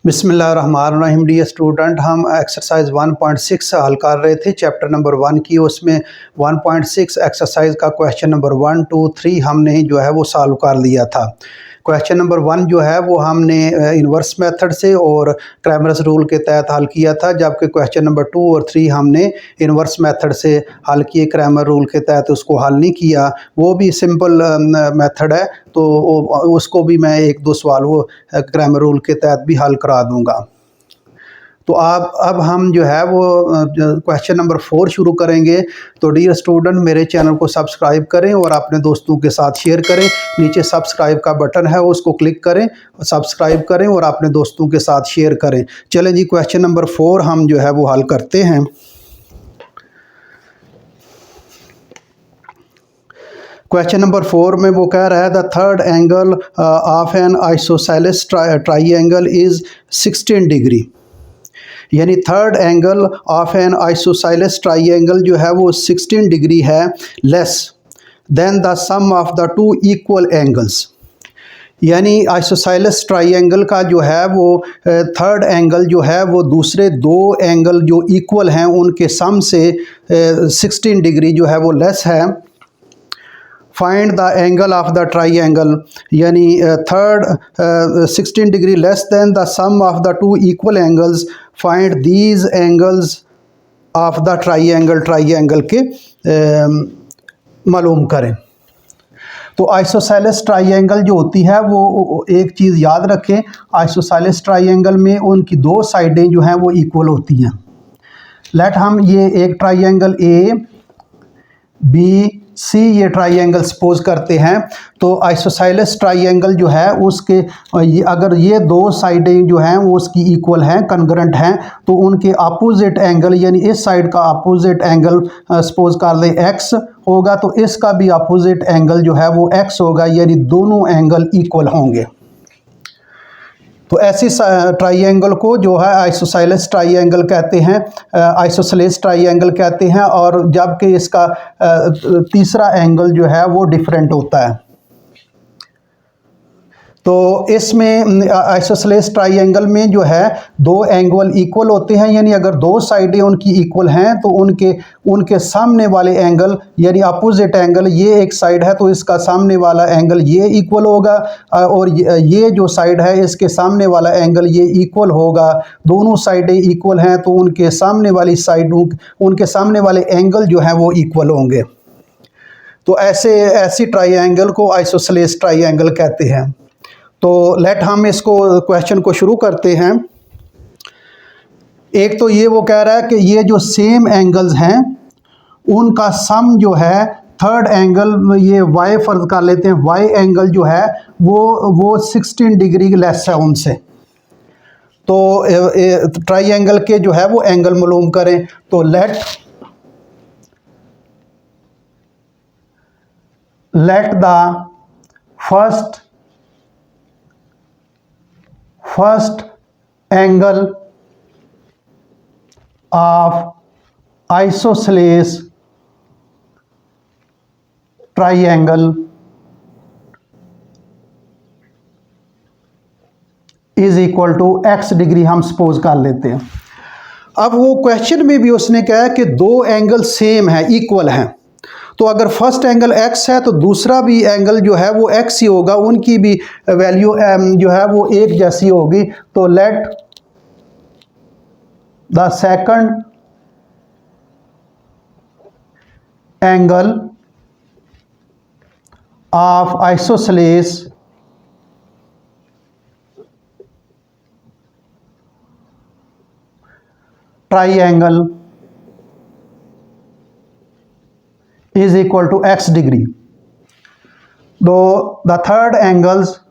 बिस्मिल्लाहिर्रहमानिर्रहीम। Dear student, हम exercise 1.6 हल कर रहे थे चैप्टर नंबर 1 की। उसमें 1.6 एक्सरसाइज का क्वेश्चन नंबर 1, 2, 3 हमने जो है वो सॉल्व कर लिया था। क्वेश्चन नंबर 1 जो है वो हमने इन्वर्स मेथड से और क्रैमर्स रूल के तहत हल किया था, जबकि क्वेश्चन नंबर 2 और 3 हमने इन्वर्स मेथड से हल किए, क्रैमर रूल के तहत उसको हल नहीं किया। वो भी सिंपल मेथड है, तो उसको भी मैं एक दो सवाल वो क्रैमर रूल के तहत भी हल करा दूंगा। तो आप अब हम जो है वो क्वेश्चन नंबर 4 शुरू करेंगे। तो डियर स्टूडेंट, मेरे चैनल को सब्सक्राइब करें और अपने दोस्तों के साथ शेयर करें। नीचे सब्सक्राइब का बटन है, उसको क्लिक करें, सब्सक्राइब करें और अपने दोस्तों के साथ शेयर करें। चलें जी, क्वेश्चन नंबर 4 हम जो है वो हल करते हैं। क्वेश्चन नंबर 4 में वो कह रहा है the third angle of an isosceles triangle is 16 degree. यानी third angle of an isosceles triangle जो है वो 16 डिग्री है, less than the sum of the two equal angles. यानी आइसोसेलेस ट्राइंगल का जो है वो थर्ड एंगल जो है वो दूसरे दो एंगल जो इक्वल हैं उनके सम से 16 डिग्री जो है वो लेस है। Find the angle of the triangle, यानी third 16 degree less than the sum of the two equal angles. Find these angles of the triangle के मालूम करें। तो आइसोसेलेस ट्राइंगल जो होती है वो एक चीज़ याद रखें, आइसोसेलेस ट्राइंगल में उनकी दो साइडें जो हैं वो इक्वल होती हैं। लेट हम ये एक ट्राइंगल ए बी सी ये ट्राइंगल सपोज करते हैं। तो आइसोसेलेस ट्राइंगल जो है उसके अगर ये दो साइडें जो हैं वो उसकी इक्वल हैं, कन्ग्रुएंट हैं, तो उनके अपोजिट एंगल, यानी इस साइड का अपोजिट एंगल सपोज कर लें एक्स होगा, तो इसका भी अपोजिट एंगल जो है वो एक्स होगा, यानी दोनों एंगल इक्वल होंगे। तो ऐसी ट्राइंगल को जो है आइसोसेलेस ट्राइंगल कहते हैं, आइसोसेलेस ट्राइंगल कहते हैं। और जबकि इसका तीसरा एंगल जो है वो डिफरेंट होता है। तो इसमें आइसोसेलेस ट्राइंगल में जो है दो एंगल इक्वल होते हैं, यानी अगर दो साइडें उनकी इक्वल हैं तो उनके सामने वाले एंगल, यानी अपोजिट एंगल, ये एक साइड है तो इसका सामने वाला एंगल ये इक्वल होगा, और ये जो साइड है इसके सामने वाला एंगल ये इक्वल होगा। दोनों साइडें इक्वल हैं तो उनके सामने वाली साइडों, उनके सामने वाले एंगल जो हैं वो इक्वल होंगे। तो ऐसी ट्राइंगल को आइसोसेलेस ट्राइंगल कहते हैं। तो लेट हम इसको क्वेश्चन को शुरू करते हैं। एक तो ये वो कह रहा है कि ये जो सेम एंगल्स हैं उनका सम जो है थर्ड एंगल, ये वाई फर्ज कर लेते हैं, वाई एंगल जो है वो 16 डिग्री लेस है उनसे। तो ट्राइंगल के जो है वो एंगल मालूम करें। तो let the first angle of isosceles triangle is equal to X degree हम सपोज कर लेते हैं। अब वो क्वेश्चन में भी उसने कहा कि दो एंगल सेम है, इक्वल हैं, तो अगर फर्स्ट एंगल x है तो दूसरा भी एंगल जो है वो x ही होगा, उनकी भी वैल्यू जो है वो एक जैसी होगी। तो let the second angle of isosceles triangle is equal to x degree. Though the third angles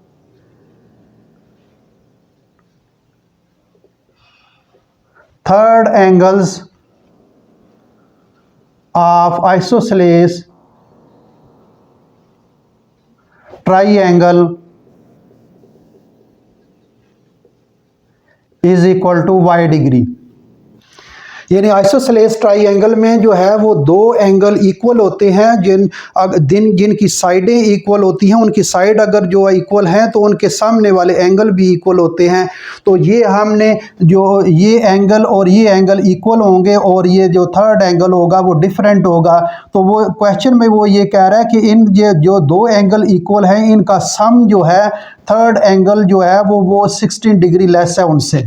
of isosceles triangle is equal to y degree. यानी आइसोसेलेस ट्राइंगल में जो है वो दो एंगल इक्वल होते हैं, जिनकी साइडें इक्वल होती हैं, उनकी साइड अगर जो इक्वल हैं तो उनके सामने वाले एंगल भी इक्वल होते हैं। तो ये हमने जो ये एंगल और ये एंगल इक्वल होंगे और ये जो थर्ड एंगल होगा वो डिफरेंट होगा। तो वो क्वेश्चन में वो ये कह रहा है कि इन ये जो दो एंगल इक्वल हैं इनका सम जो है थर्ड एंगल जो है वो 16 डिग्री लेस है उनसे,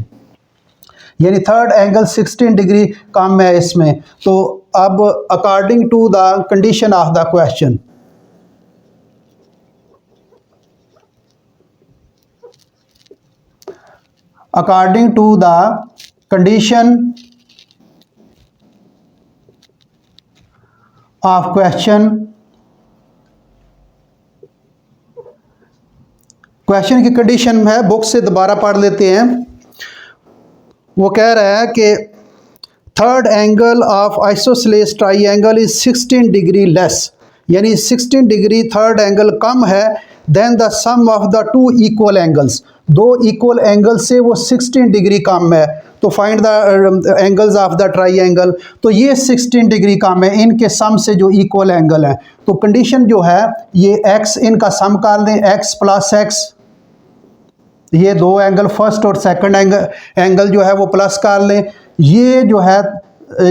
यानी थर्ड एंगल 16 डिग्री कम है इसमें। तो अब according to the condition of the question, according to the condition of question, question की कंडीशन है, बुक से दोबारा पढ़ लेते हैं। वो कह रहा है कि third angle of isosceles triangle is 16 degree less, यानी 16 डिग्री थर्ड एंगल कम है than the sum of the two equal angles, दो इक्वल एंगल से वो 16 डिग्री कम है। तो find the angles of the triangle, तो ये 16 डिग्री कम है, इनके सम से जो इक्वल एंगल है। तो कंडीशन जो है ये x, इनका सम कर दें, x प्लस x, ये दो एंगल फर्स्ट और सेकंड एंगल जो है वो प्लस कर लें। ये जो है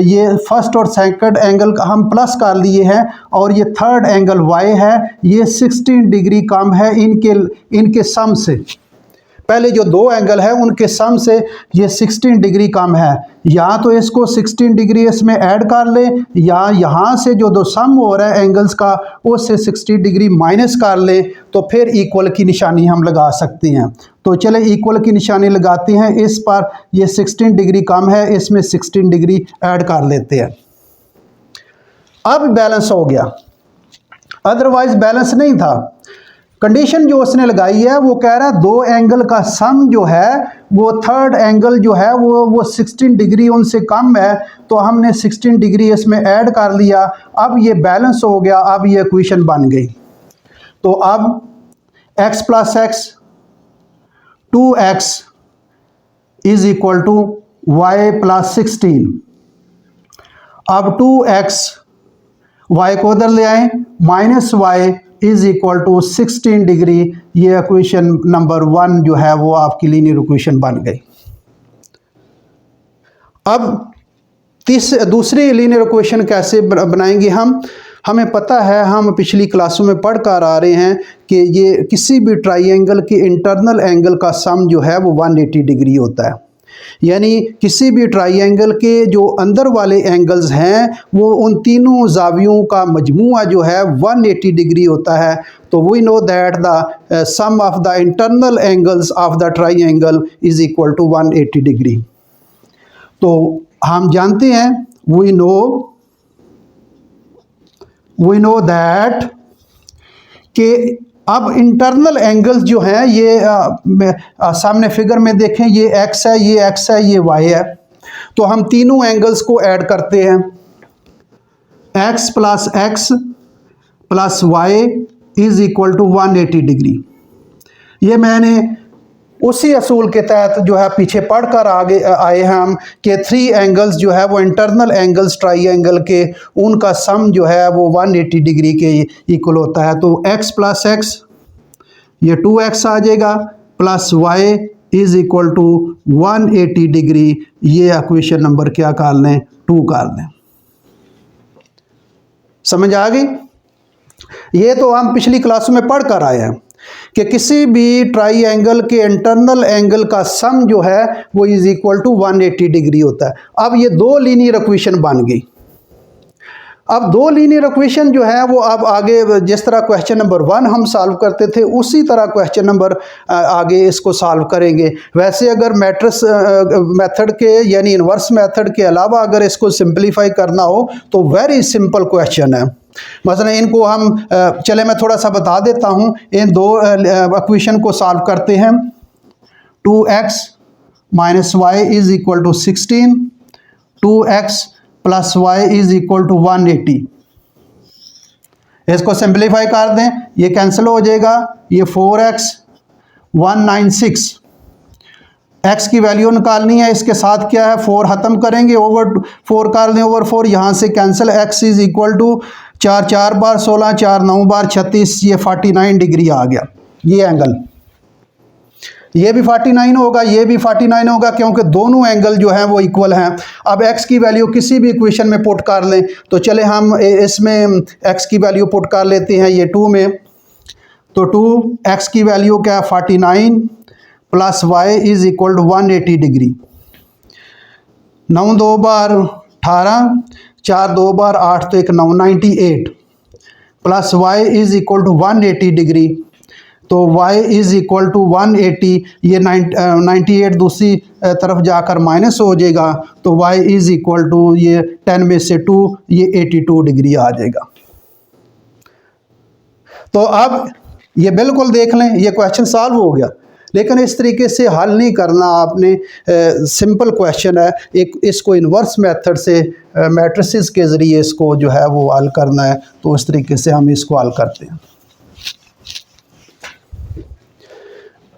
ये फर्स्ट और सेकंड एंगल हम प्लस कर लिए हैं और ये थर्ड एंगल y है, ये 16 डिग्री कम है इनके सम से। पहले जो दो एंगल है उनके सम से ये 16 डिग्री कम है। या तो इसको 16 डिग्री इसमें ऐड कर लें, या यहाँ से जो दो सम हो रहा है एंगल्स का उससे 60 डिग्री माइनस कर लें, तो फिर इक्वल की निशानी हम लगा सकते हैं। तो चले इक्वल की निशानी लगाते हैं, इस पर ये 16 डिग्री कम है, इसमें 16 डिग्री ऐड कर लेते हैं। अब बैलेंस हो गया, अदरवाइज बैलेंस नहीं था। कंडीशन जो उसने लगाई है वो कह रहा है दो एंगल का सम जो है वो थर्ड एंगल जो है वो 16 डिग्री उनसे कम है, तो हमने 16 डिग्री इसमें ऐड कर लिया। अब ये बैलेंस हो गया, अब ये इक्वेशन बन गई। तो अब x plus X 2x is equal to Y plus 16। अब 2x y को उधर ले आए, minus Y is equal to 16 degree, ये इक्वेशन नंबर 1 जो है वो आपकी लीनियर इक्वेशन बन गई। अब दूसरी लीनियर इक्वेशन कैसे बनाएंगे हम, हमें पता है, हम पिछली क्लासों में पढ़ कर आ रहे हैं कि ये किसी भी ट्राइंगल के इंटरनल एंगल का सम जो है वो 180 डिग्री होता है। यानी किसी भी ट्राइंगल के जो अंदर वाले एंगल्स हैं वो उन तीनों जावियों का मजमूआ जो है 180 डिग्री होता है। तो we know that the sum of the internal angles of the triangle is equal to 180 degree. तो हम जानते हैं, वी नो दैट कि अब इंटरनल एंगल्स जो हैं ये सामने फिगर में देखें, ये x है, ये x है, ये y है। तो हम तीनों एंगल्स को ऐड करते हैं, x plus X plus Y is equal to 180 degree. ये मैंने उसी असूल के तहत जो है पीछे पढ़कर आगे आए हैं हम कि 3 एंगल्स जो है वो इंटरनल एंगल्स ट्राइंगल के उनका सम जो है वो 180 डिग्री के इक्वल होता है। तो x प्लस एक्स ये 2x आ जाएगा, plus y is equal to 180 degree, ये इक्वेशन नंबर क्या कर लें, 2 कर लें। समझ आ गई? ये तो हम पिछली क्लासों में पढ़ कर आए हैं कि किसी भी ट्राइंगल के इंटरनल एंगल का सम जो है वो इज इक्वल टू 180 डिग्री होता है। अब ये दो लीनियर इक्वेशन बन गई। अब दो लीनियर इक्वेशन जो है वो अब आगे जिस तरह क्वेश्चन नंबर 1 हम सॉल्व करते थे उसी तरह क्वेश्चन नंबर आगे इसको सॉल्व करेंगे। वैसे अगर मैट्रिक्स मेथड के यानी इन्वर्स मेथड के अलावा अगर इसको सिंपलीफाई करना हो तो वेरी सिंपल क्वेश्चन है। मसलन इनको हम चले मैं थोड़ा सा बता देता हूँ, इन दो इक्वेशन को सॉल्व करते हैं। 2x minus Y is equal to 16, 2x plus Y is equal to 180। इसको सिंप्लीफाई कर दें, ये कैंसिल हो जाएगा, ये 4x 196 x की वैल्यू निकालनी है, इसके साथ क्या है 4 ख़त्म करेंगे, ओवर 4 कर दें, ओवर 4 यहाँ से cancel, x is equal to 4 4 बार 16, 4 9 बार 36, ये 49 डिग्री आ गया। ये एंगल, ये भी 49 होगा, ये भी 49 होगा, क्योंकि दोनों एंगल जो हैं वो इक्वल हैं। अब x की वैल्यू किसी भी इक्वेशन में पुट कर लें, तो चले हम इसमें x की वैल्यू पुट कर लेते हैं ये 2 में। तो 2x की वैल्यू क्या है 49 plus y is equal to 180 degree. 9 2 बार 18, 4 2 बार 8 तो 1 9 98 plus y is equal to 180 degree. तो y इज़ इक्वल टू 180, ये 98 दूसरी तरफ जाकर माइनस हो जाएगा, तो y इज़ इक्वल टू ये 10 में से 2, ये 82 डिग्री आ जाएगा। तो अब ये बिल्कुल देख लें, ये क्वेश्चन सॉल्व हो गया। लेकिन इस तरीके से हल नहीं करना आपने, सिंपल क्वेश्चन है, एक इसको इन्वर्स मेथड से मैट्रिसेस के ज़रिए इसको जो है वो हल करना है। तो इस तरीके से हम इसको हल करते हैं।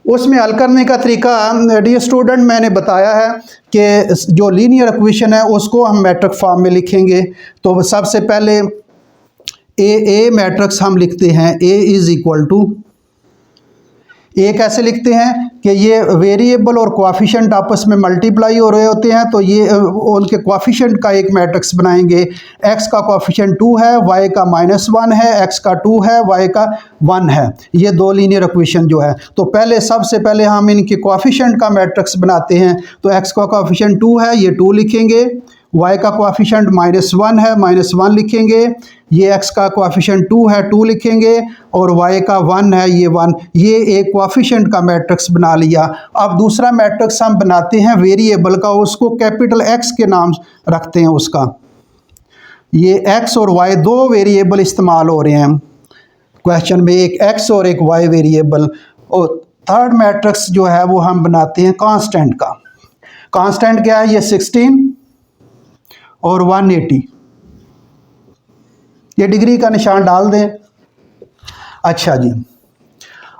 उसमें हल करने का तरीका डियर स्टूडेंट मैंने बताया है कि जो लीनियर इक्वेशन है उसको हम मैट्रिक्स फॉर्म में लिखेंगे। तो सबसे पहले ए मैट्रिक्स हम लिखते हैं, ए इज़ इक्वल टू, ए कैसे लिखते हैं कि ये वेरिएबल और कोएफिशिएंट आपस में मल्टीप्लाई हो रहे होते हैं, तो ये उनके कोएफिशिएंट का एक मैट्रिक्स बनाएंगे। x का कोएफिशिएंट 2 है, y का -1 है, x का 2 है, y का 1 है। ये दो लीनियर इक्वेशन जो है, तो पहले सबसे पहले हम इनके कोएफिशिएंट का मैट्रिक्स बनाते हैं। तो x का कोएफिशिएंट 2 है, ये 2 लिखेंगे, y का कोएफिशिएंट -1 है, -1 लिखेंगे, ये x का कोएफिशिएंट 2 है, 2 लिखेंगे, और y का 1 है, ये 1। ये एक कोएफिशिएंट का मैट्रिक्स बना लिया। अब दूसरा मैट्रिक्स हम बनाते हैं वेरिएबल का, उसको कैपिटल X के नाम रखते हैं उसका। ये x और y दो वेरिएबल इस्तेमाल हो रहे हैं क्वेश्चन में, एक x और एक y वेरिएबल। और थर्ड मैट्रिक्स जो है वो हम बनाते हैं कांस्टेंट का। कांस्टेंट क्या है, ये 16 और 180, ये डिग्री का निशान डाल दें। अच्छा जी,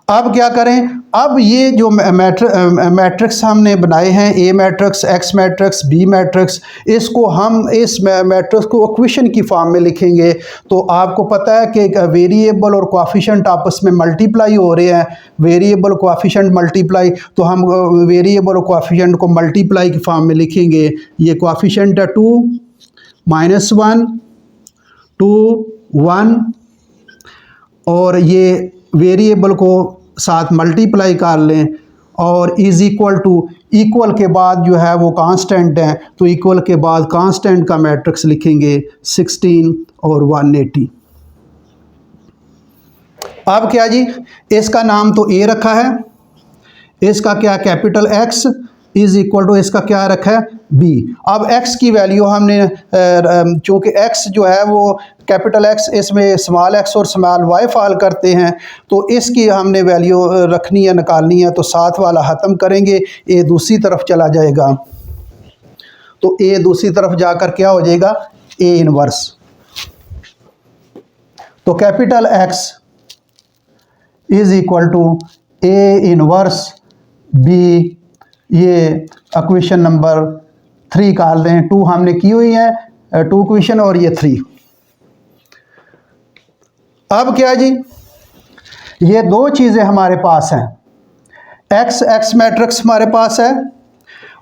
अब क्या करें, अब ये जो मैट्रिक्स हमने बनाए हैं, A matrix, X matrix, B matrix, इसको हम इस मैट्रिक्स को इक्वेशन की फॉर्म में लिखेंगे। तो आपको पता है कि वेरिएबल और कोएफिशिएंट आपस में मल्टीप्लाई हो रहे हैं, वेरिएबल कोएफिशिएंट मल्टीप्लाई, तो हम वेरिएबल और कोएफिशिएंट को मल्टीप्लाई की फॉर्म में लिखेंगे। ये कोएफिशिएंट है 2 -1 2 1, और ये वेरिएबल को साथ मल्टीप्लाई कर लें, और इज़ इक्वल टू, इक्वल के बाद जो है वो कांस्टेंट है, तो इक्वल के बाद कांस्टेंट का मैट्रिक्स लिखेंगे 16 और 180। अब क्या जी, इसका नाम तो ए रखा है, इसका क्या capital X is equal to, इसका क्या रखा है B। अब x की वैल्यू हमने, चूँकि x जो है वो कैपिटल X, इसमें स्मॉल x और स्मॉल y फॉल करते हैं, तो इसकी हमने वैल्यू रखनी है, निकालनी है। तो साथ वाला ख़त्म करेंगे, a दूसरी तरफ चला जाएगा, तो a दूसरी तरफ जाकर क्या हो जाएगा, a इनवर्स। तो capital X is equal to a inverse B। ये इक्वेशन नंबर 3 काल दें, 2 हमने की हुई है, 2 इक्वेशन, और ये 3। अब क्या जी, ये दो चीज़ें हमारे पास हैं, x मैट्रिक्स हमारे पास है,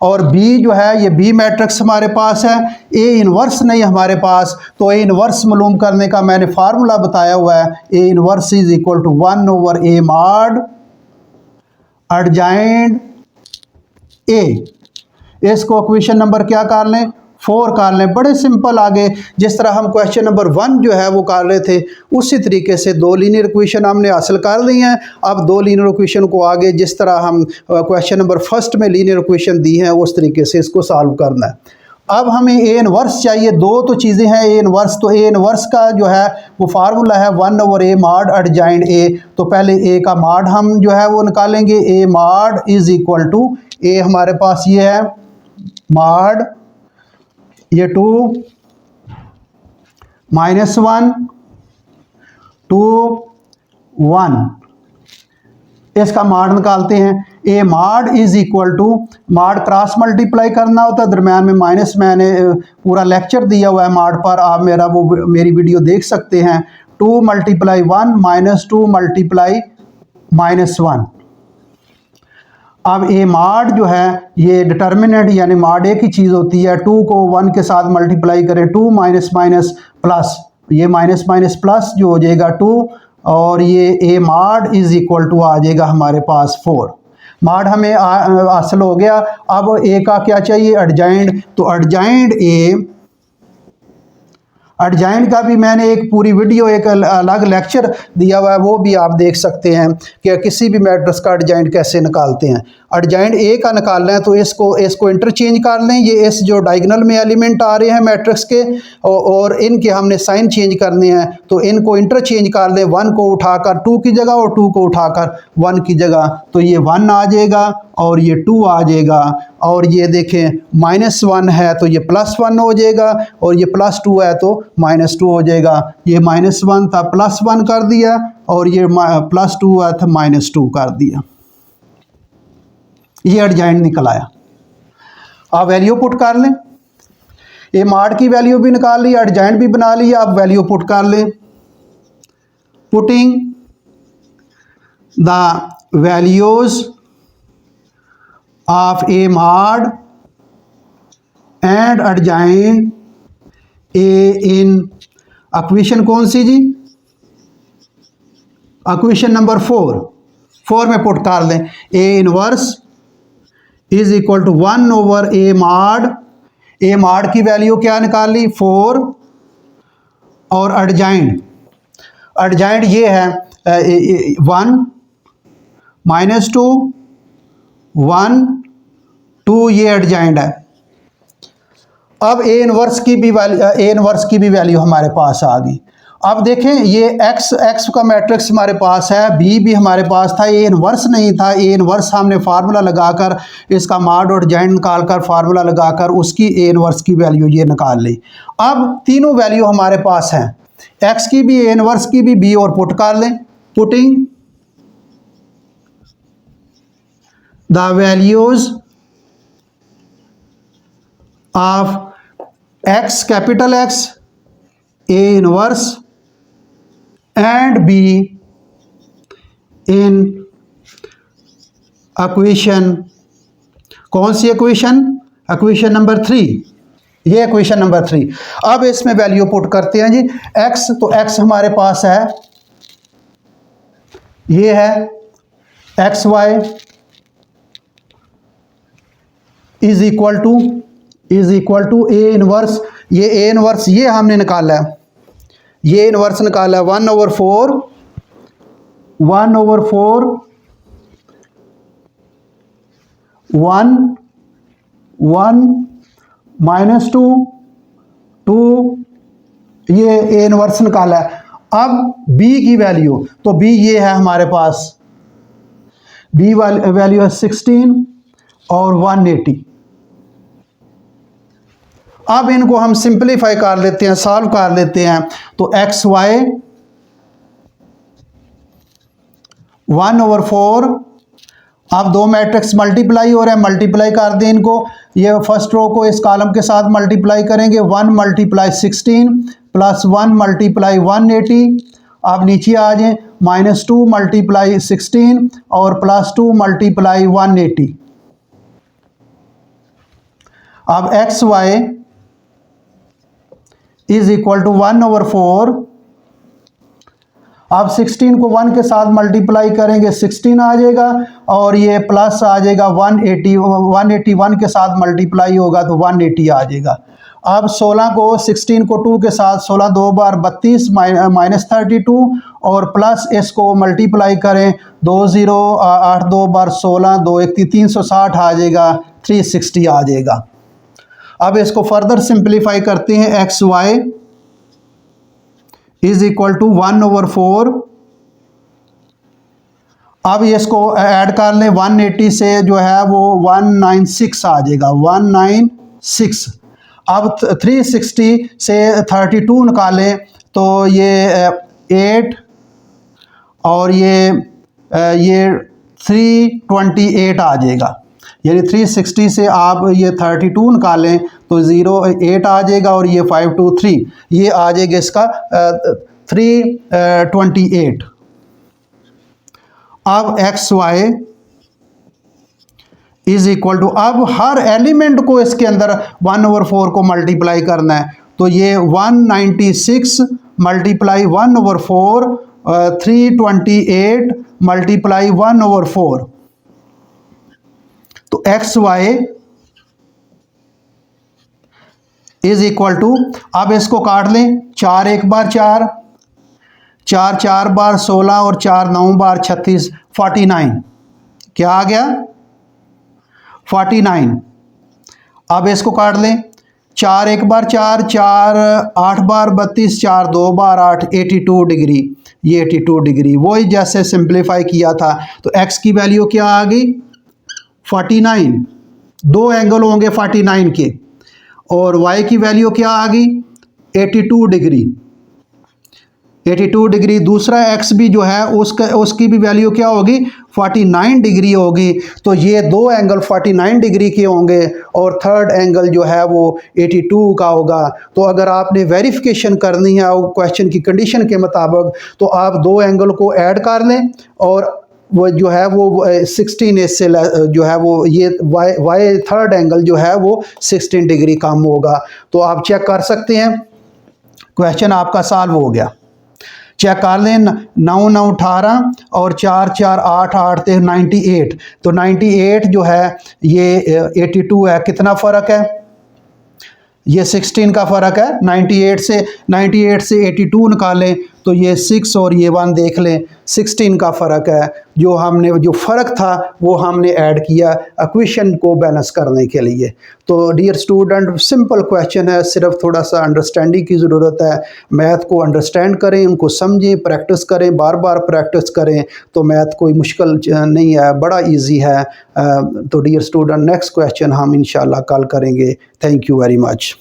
और B जो है ये B मैट्रिक्स हमारे पास है, A इनवर्स नहीं हमारे पास। तो A इनवर्स मालूम करने का मैंने फार्मूला बताया हुआ है, A inverse is equal to 1/A mod adjoint A। इसको इक्वेशन नंबर क्या कर लें, 4 कर लें। बड़े सिंपल, आगे जिस तरह हम क्वेश्चन नंबर 1 जो है वो कर रहे थे, उसी तरीके से दो लीनियर इक्वेशन हमने हासिल कर ली हैं। अब दो लीनियर इक्वेशन को आगे जिस तरह हम क्वेश्चन नंबर 1 में लीनियर इक्वेशन दी हैं, उस तरीके से इसको सॉल्व करना है। अब हमें ए इनवर्स चाहिए, दो तो चीज़ें हैं ए इनवर्स। तो ए इनवर्स का जो है वो फार्मूला है 1/A mod एडजॉइंट A। तो पहले ए का mod हम जो है वो निकालेंगे, A mod is equal to, A हमारे पास ये है mod, ये 2 -1 2 1, इसका mod निकालते हैं। ए माड इज इक्वल टू, माड क्रॉस मल्टीप्लाई करना होता है, दरम्यान में माइनस, मैंने पूरा लेक्चर दिया हुआ है माड पर, आप मेरी वीडियो देख सकते हैं। 2 मल्टीप्लाई 1 माइनस 2 मल्टीप्लाई -1। अब ए माड जो है ये डिटर्मिनेंट यानी माड एक ही चीज़ होती है, 2 को 1 के साथ मल्टीप्लाई करें, 2 माइनस माइनस प्लस, ये माइनस माइनस प्लस जो हो जाएगा 2, और ये ए माड इज इक्वल टू आ जाएगा हमारे पास 4। माड हमें हासिल हो गया। अब ए का क्या चाहिए, एडजॉइंट। तो एडजॉइंट ए, एडजॉइंट का भी मैंने एक पूरी वीडियो, एक अलग लेक्चर दिया हुआ है, वो भी आप देख सकते हैं कि किसी भी मैट्रिक्स का एडजॉइंट कैसे निकालते हैं। एडजॉइंट ए का निकालना है तो इसको इंटरचेंज कर लें, ये इस जो डायगोनल में एलिमेंट आ रहे हैं मैट्रिक्स के, और इनके हमने साइन चेंज करने हैं, तो इनको इंटरचेंज कर लें, 1 को उठाकर 2 की जगह और 2 को उठाकर 1 की जगह, तो ये 1 आ जाएगा और ये 2 आ जाएगा, और ये देखें -1 है तो ये +1 हो जाएगा, और ये +2 है तो -2 हो जाएगा। ये -1 था +1 कर दिया, और ये +2 है था -2 कर दिया। ये एडजॉइंट निकल आया। आप वैल्यू पुट कर लें, ये माड की वैल्यू भी निकाल ली, एडजॉइंट भी बना लिया, आप वैल्यू पुट कर लें। पुटिंग द वैल्यूज ऑफ ए माड and adjoint A in equation कौन सी जी, इक्वेशन नंबर 4 में पुट कर लें। A inverse is equal to 1 over A mod, A माड की वैल्यू क्या निकाली 4, और एडजॉइंट, एडजॉइंट ये है 1 -2 1 2, ये एडजॉइंट है। अब ए इनवर्स की भी वैल्यू हमारे पास आ गई। अब देखें ये x का मैट्रिक्स हमारे पास है, b भी हमारे पास था, ए इनवर्स नहीं था। ए इनवर्स हमने फार्मूला लगाकर इसका माड और एडजॉइंट निकाल कर फार्मूला लगाकर उसकी ए इनवर्स की वैल्यू ये निकाल ली। अब तीनों वैल्यू हमारे पास हैं, x की भी, ए इनवर्स की भी, b और पुट कर लें। Putting the values of x capital X, A inverse and b in equation, कौन सी इक्वेशन, इक्वेशन नंबर 3, ये इक्वेशन नंबर 3। अब इसमें वैल्यू पुट करते हैं जी। x, तो x हमारे पास है, ये है xy is equal to A inverse, ये ए इनवर्स ये हमने निकाला है, ये इनवर्स निकाला है 1/4 1 -2 2, ये ए इनवर्स निकाला है। अब b की वैल्यू, तो b ये है हमारे पास, b वैल्यू है 16 और 180। अब इनको हम सिंपलीफाई कर लेते हैं, सॉल्व कर लेते हैं। तो xy 1/4, अब दो मैट्रिक्स मल्टीप्लाई हो रहे हैं, मल्टीप्लाई कर दें इनको, ये फर्स्ट रो को इस कॉलम के साथ मल्टीप्लाई करेंगे, 1 × 16 + 1 × 180। अब नीचे आ जाएं, -2 × 16 और +2 × 180। अब xy इज इक्वल टू 1/4, अब 16 को 1 के साथ मल्टीप्लाई करेंगे, 16 आ जाएगा, और ये प्लस आ जाएगा 180, 181 के साथ मल्टीप्लाई होगा तो 180 आ जाएगा। अब 16 को 2 के साथ, 16 2 बार 32 -32, और प्लस इसको मल्टीप्लाई करें, 2 0 8 2 बार 16 2 1 360 आ जाएगा, 360 आ जाएगा। अब इसको फर्दर सिंप्लीफाई करते हैं, xy इज इक्वल टू 1/4। अब इसको ऐड कर लें, 180 से जो है वो 196 आ जाएगा, 196। अब 360 से 32 निकालें तो ये 8 और ये 328 आ जाएगा। यानी 360 से आप ये 32 निकालें तो 08 आ जाएगा और ये 523 ये आ जाएगा इसका 328। अब X Y is equal to, अब हर एलिमेंट को इसके अंदर 1/4 को मल्टीप्लाई करना है, तो ये 196 मल्टीप्लाई 1/4 328 मल्टीप्लाई 1/4, तो X Y is equal to, अब इसको काट लें, 4 एक बार 4, 4 4 बार 16 और 4 9 बार 36, 49 क्या आ गया 49। अब इसको काट लें, 4 एक बार 4, 4 8 बार 32, 4 2 बार 8, 82 डिग्री, ये 82 डिग्री वही जैसे सिंप्लीफाई किया था। तो x की वैल्यू क्या आ गई 49, दो एंगल होंगे 49 के, और y की वैल्यू क्या आ गई 82 डिग्री, 82 डिग्री। दूसरा x भी जो है उसकी भी वैल्यू क्या होगी 49 डिग्री होगी। तो ये दो एंगल 49 डिग्री के होंगे और थर्ड एंगल जो है वो 82 का होगा। तो अगर आपने वेरिफिकेशन करनी है क्वेश्चन की कंडीशन के मुताबिक, तो आप दो एंगल को ऐड कर लें और वो जो है वो 16 इससे जो है वो ये y थर्ड एंगल जो है वो 16 डिग्री कम होगा। तो आप चेक कर सकते हैं, क्वेश्चन आपका सॉल्व हो गया। चेक कर लें, 9 9 18 और 4 4 8 8 थे 98, तो 98 जो है ये 82 है, कितना फ़र्क है ये 16 का फ़र्क है। 98 से 82 निकालें तो ये 6 और ये 1 देख लें, 16 का फ़र्क है। जो हमने जो फ़र्क था वो हमने ऐड किया इक्वेशन को बैलेंस करने के लिए। तो डियर स्टूडेंट सिंपल क्वेश्चन है, सिर्फ थोड़ा सा अंडरस्टैंडिंग की ज़रूरत है। मैथ को अंडरस्टैंड करें, उनको समझें, प्रैक्टिस करें, बार बार प्रैक्टिस करें, तो मैथ कोई मुश्किल नहीं है, बड़ा ईजी है। तो डियर स्टूडेंट नेक्स्ट क्वेश्चन हम इंशाल्लाह कल करेंगे। Thank you very much.